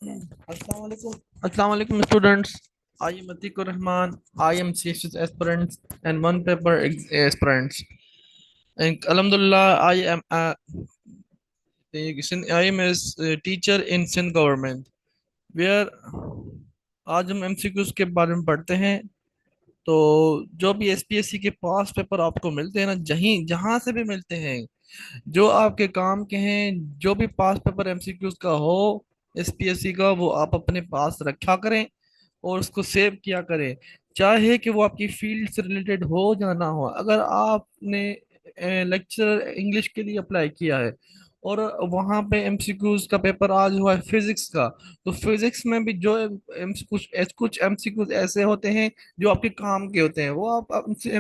अस्सलाम वालेकुम। अस्सलाम वालेकुम students. I am Atiqur Rahman. I am CSS aspirants and one paper aspirants. And Alhamdulillah, I am a teacher in Sindh government where आज हम MCQs के बारे में पढ़ते हैं। तो जो भी SPSC के पास पेपर आपको मिलते हैं ना, जहीं जहां से भी मिलते हैं, जो आपके काम के हैं, जो भी पास पेपर MCQs का हो SPSC का, वो आप अपने पास रखा करें और उसको सेव किया करें। चाहे कि वो आपकी फील्ड से रिलेटेड हो या ना हो। अगर आपने लेक्चर इंग्लिश के लिए अप्लाई किया है और वहाँ पे MCQs का पेपर आज हुआ है फिजिक्स का, तो फिजिक्स में भी जो कुछ MCQs ऐसे होते हैं जो आपके काम के होते हैं, वो आप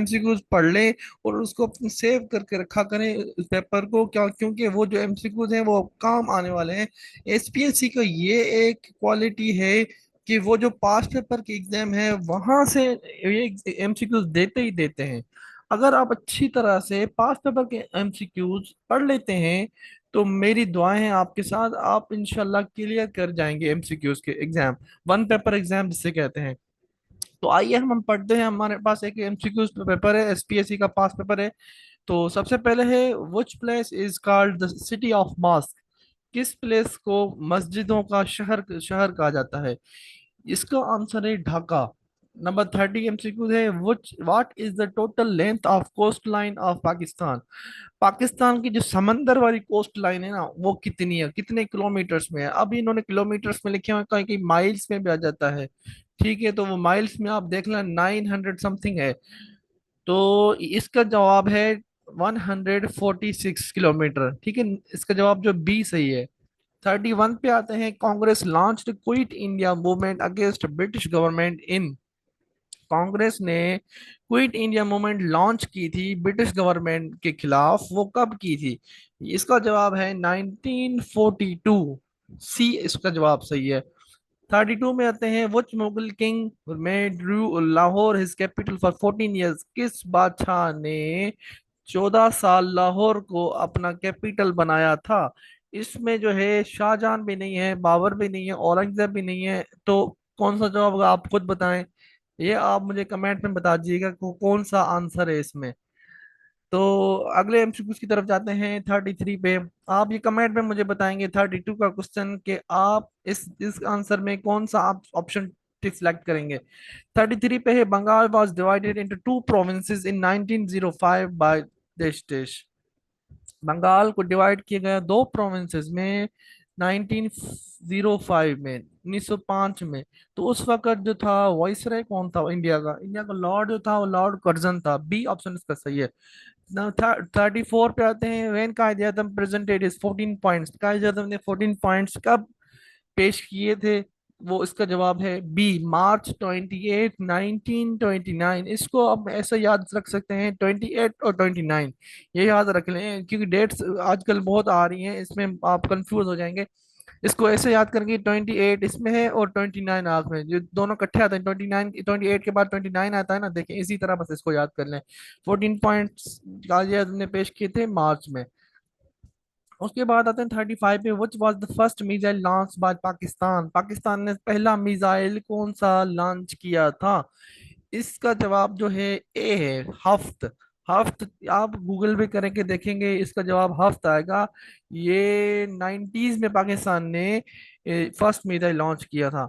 MCQs पढ़ लें और उसको अपने सेव करके रखा करें उस पेपर को। क्या? क्योंकि वो जो MCQs हैं वो काम आने वाले हैं। SPSC का ये एक क्वालिटी है कि वो जो पास्ट पेपर के एग्जाम है वहां से ये MCQs देते ही देते हैं। अगर आप अच्छी तरह से पास्ट पेपर के MCQs पढ़ लेते हैं तो मेरी दुआएं हैं आपके साथ, आप इंशाल्लाह क्लियर कर जाएंगे MCQs के एग्जाम, वन पेपर एग्जाम जिसे कहते हैं। तो आइए हम पढ़ते हैं। हमारे पास एक MCQs पेपर है, SPSC का पास पेपर है। तो सबसे पहले है, which place is called the city of mosque? किस प्लेस को मस्जिदों का शहर शहर कहा जाता है? इसका आंसर है ढाका। नंबर 30 MCQ है, which what is the total length of coast line of Pakistan? Pakistan की जो समंदर वाली कोस्ट लाइन है ना, वो कितनी है, कितने किलोमीटर्स में है? अभी इन्होंने किलोमीटर्स में लिखे हुए हैं, कहीं कहीं माइल्स में भी आ जाता है। ठीक है, तो वो माइल्स में आप देख लें 900 समथिंग है। तो इसका जवाब है 146 किलोमीटर। ठीक है, इसका जवाब जो बी सही है। 31 पे आते हैं, Congress launched quit India movement against British government in? Congress ने क्विट इंडिया मूवमेंट लॉन्च की थी ब्रिटिश गवर्नमेंट के खिलाफ, वो कब की थी? इसका जवाब है 1942। सी इसका जवाब सही है। 32 में आते हैं, विच मुगल किंग में Drew Lahore his capital for 14 years? किस बादशाह ने 14 साल लाहौर को अपना कैपिटल बनाया था? इसमें जो है शाहजहां भी नहीं है, बाबर भी नहीं है, औरंगजेब भी नहीं है। तो कौन सा जवाब होगा आप खुद बताएं। ये आप मुझे कमेंट में बता दीजिएगा कौन सा आंसर है इसमें। तो अगले MCQ की तरफ जाते हैं, 33 पे। आप ये कमेंट में मुझे बताएंगे 32 का क्वेश्चन कि आप इस आंसर में कौन सा आप ऑप्शन सिलेक्ट करेंगे। 33 पे है, Bengal was divided into two provinces in 1905 by देश देश? बंगाल को डिवाइड किया गया दो प्रोविंसेस में 1905 में, 1905 में। तो उस वक्त जो था वाइसराय कौन था इंडिया का लॉर्ड जो था वो लॉर्ड कर्जन था। बी ऑप्शन इसका सही है। 34 पे आते हैं, व्हेन कायदे आजम प्रेजेंटेड इज 14 पॉइंट्स? कायदे आजम ने 14 पॉइंट्स कब पेश किए थे? वो इसका जवाब है बी, March 28 1929। इसको आप ऐसा याद रख सकते हैं, 28 और 29, ये याद रख लें क्योंकि डेट्स आजकल बहुत आ रही हैं, इसमें आप कंफ्यूज हो जाएंगे। इसको ऐसे याद करेंगे, 28 इसमें है और 29 आख में, जो दोनों इकट्ठे आते हैं। 28 के बाद 29 आता है ना, देखिए इसी तरह बस इसको याद कर लें। 14 पॉइंट्स गाजी आजम ने पेश किए थे मार्च में। उसके बाद आते हैं 35 पे, which was the first missile launch by Pakistan? Pakistan ने पहला मिसाइल कौन सा लॉन्च किया था? इसका जवाब जो है ए है, हफ्त। हफ्त आप गूगल पे करेंगे देखेंगे, इसका जवाब हफ्त आएगा। ये 90s में पाकिस्तान ने फर्स्ट मिसाइल लॉन्च किया था।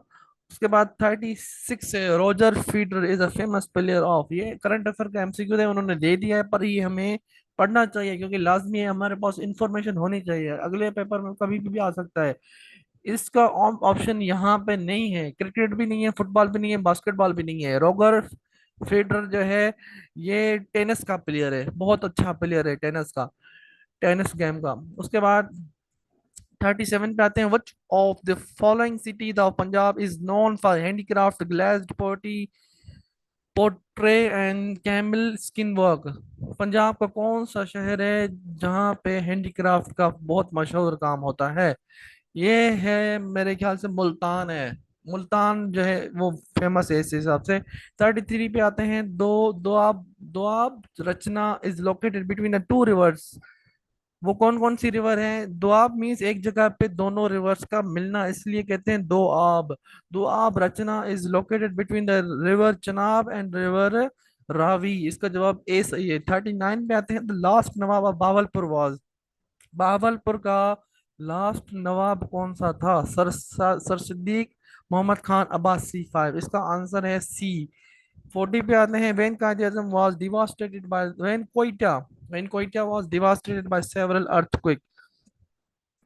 उसके बाद 36 है, Roger feeder is a famous player of? ये करंट अफेयर का MCQ है, उन्होंने दे दिया है, पर ये हमें पढ़ना चाहिए क्योंकि लाजमी है, हमारे पास इंफॉर्मेशन होनी चाहिए, अगले पेपर में कभी भी आ सकता है। इसका ऑप्शन यहाँ पे नहीं है, क्रिकेट भी नहीं है, फुटबॉल भी नहीं है, बास्केटबॉल भी नहीं है। रोगर फेडरर जो है ये टेनिस का प्लेयर है, बहुत अच्छा प्लेयर है टेनिस का, टेनिस गेम का। उसके बाद 37 पे आते हैं, which of the following cities of Punjab is known for handicraft, glazed pottery, portray and camel skin work? Punjab का कौन सा शहर है जहाँ पे हैंडीक्राफ्ट का बहुत मशहूर काम होता है? ये है मेरे ख्याल से मुल्तान है। मुल्तान जो है वो फेमस है इस हिसाब से। 33 पे आते हैं, दो Doab Doab Rachna is located between the two rivers? वो कौन कौन सी रिवर है? दोआब मीन्स एक जगह पे दोनों रिवर्स का मिलना, इसलिए कहते हैं दो आब। Doab Rachna is located between the river Chenab and river Ravi. इसका जवाब ए सही है। 39 पे आते हैं। The last nawab of Bahawalpur was, Bahawalpur का लास्ट नवाब कौन सा था? सर सिद्दीक मोहम्मद खान अब्बासी। 5, इसका आंसर है सी। 40 पे आते हैं। When Quaid Azam was devastated by, when Quetta was devastated by several earthquake.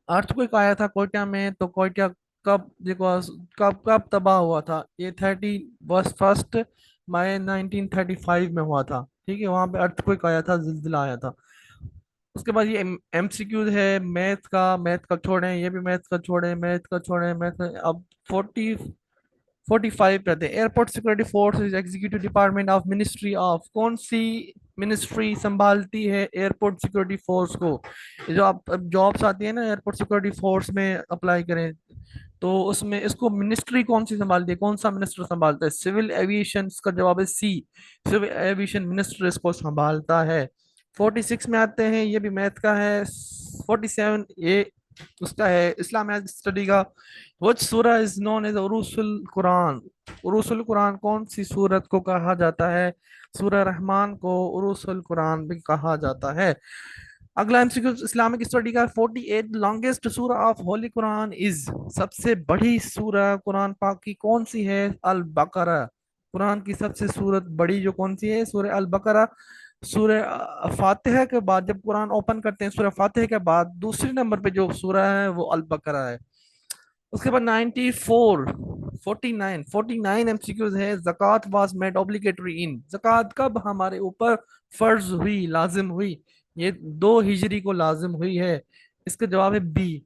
Earthquake आया था कोयटा में, तो कोयटा कब देखो, कब कब तबाह हुआ था? ये 31 मई 1935 में हुआ था। ठीक है, वहां पे अर्थक्वेक आया था, जिल्जिला आया था। उसके बाद ये एमसीक्यूज है मैथ का। मैथ का छोड़ें, ये भी मैथ का छोड़ें, मैथ का छोड़ें, मैथ का। अब 45 कहते हैं। Airport security force is executive department of ministry of, कौन सी मिनिस्ट्री संभालती है एयरपोर्ट सिक्योरिटी फोर्स को? ये जो आप जॉब्स आती है ना एयरपोर्ट सिक्योरिटी फोर्स में अप्लाई करें, तो उसमें इसको मिनिस्ट्री कौन सी संभालती है? कौन सा मिनिस्टर संभालता है? Civil aviation. इसका जवाब है सी, सिविल एविएशन मिनिस्टर इसको संभालता है। 46 में आते हैं, ये भी मैथ का है। 47 ये उसका है इस्लामिक स्टडी का। Which surah is known as Urusul Quran? Urusul Quran कौन सी सूरत को कहा जाता है? सूरह रहमान को उरूसुल कुरान भी कहा जाता है। अगला एमसीक्यू इस्लामिक स्टडी का। 48 लॉन्गेस्ट सूरा ऑफ होली कुरान इज, सबसे बड़ी सूरा कुरान पाक की कौन सी है? अल बकरा। कुरान की सबसे सूरत बड़ी जो कौन सी है? सूरह अल बकरा। सूरह फातिहा के बाद जब कुरान ओपन करते हैं, सूरह फातिहा के बाद दूसरे नंबर पे जो सूरह है वो अल बकरा है। उसके बाद 49 एमसीक्यूज है। जक़ात वाज मेड ऑब्लिगेटरी इन, जक़ात कब हमारे ऊपर फर्ज हुई, लाजिम हुई? ये 2 हिजरी को लाजिम हुई है। इसका जवाब है बी।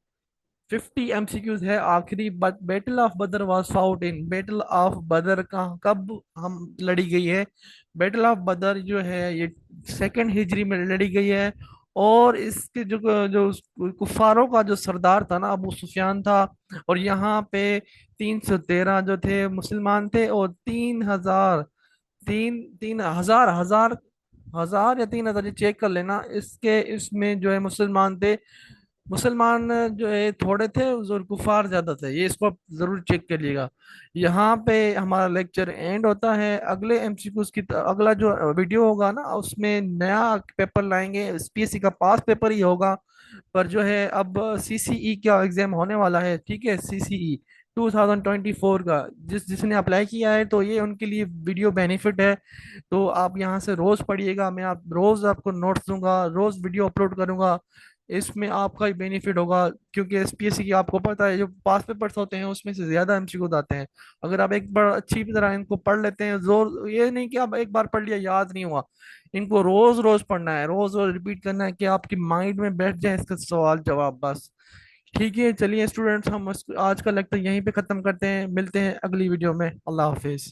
50 एमसीक्यूज है आखिरी। बैटल ऑफ बदर was fought in, battle of बदर का कब हम लड़ी गई है? बैटल ऑफ बदर जो है ये 2nd हिजरी में लड़ी गई है। और इसके जो जो कुफारों का जो सरदार था ना, अबू सुफियान था। और यहाँ पे 313 जो थे मुसलमान थे, और 3000, तीन हजार, हजार या 3000, ये चेक कर लेना। इसके इसमें जो है मुसलमान थे। मुसलमान जो है थोड़े थे और कुफार ज्यादा थे, ये इसको आप जरूर चेक करिएगा। यहाँ पे हमारा लेक्चर एंड होता है। अगले एमसीक्यूज की अगला जो वीडियो होगा ना, उसमें नया पेपर लाएंगे। एसपीएससी का पास पेपर ही होगा, पर जो है अब सीसीई का एग्जाम होने वाला है। ठीक है, सीसीई 2024 का जिसने अप्लाई किया है, तो ये उनके लिए वीडियो बेनिफिट है। तो आप यहाँ से रोज पढ़िएगा, मैं आप रोज आपको नोट्स दूंगा, रोज वीडियो अपलोड करूंगा। इसमें आपका ही बेनिफिट होगा, क्योंकि एसपीएससी की आपको पता है जो पास पेपर्स होते हैं उसमें से ज्यादा एमसीक्यू आते हैं। अगर आप एक बार अच्छी तरह इनको पढ़ लेते हैं, जोर ये नहीं कि आप एक बार पढ़ लिया याद नहीं हुआ। इनको रोज रोज पढ़ना है, रोज रोज रिपीट करना है, कि आपकी माइंड में बैठ जाए इसका सवाल जवाब बस। ठीक है, चलिए स्टूडेंट्स, हम आज का लेक्चर यहीं पे खत्म करते हैं। मिलते हैं अगली वीडियो में। अल्लाह हाफिज।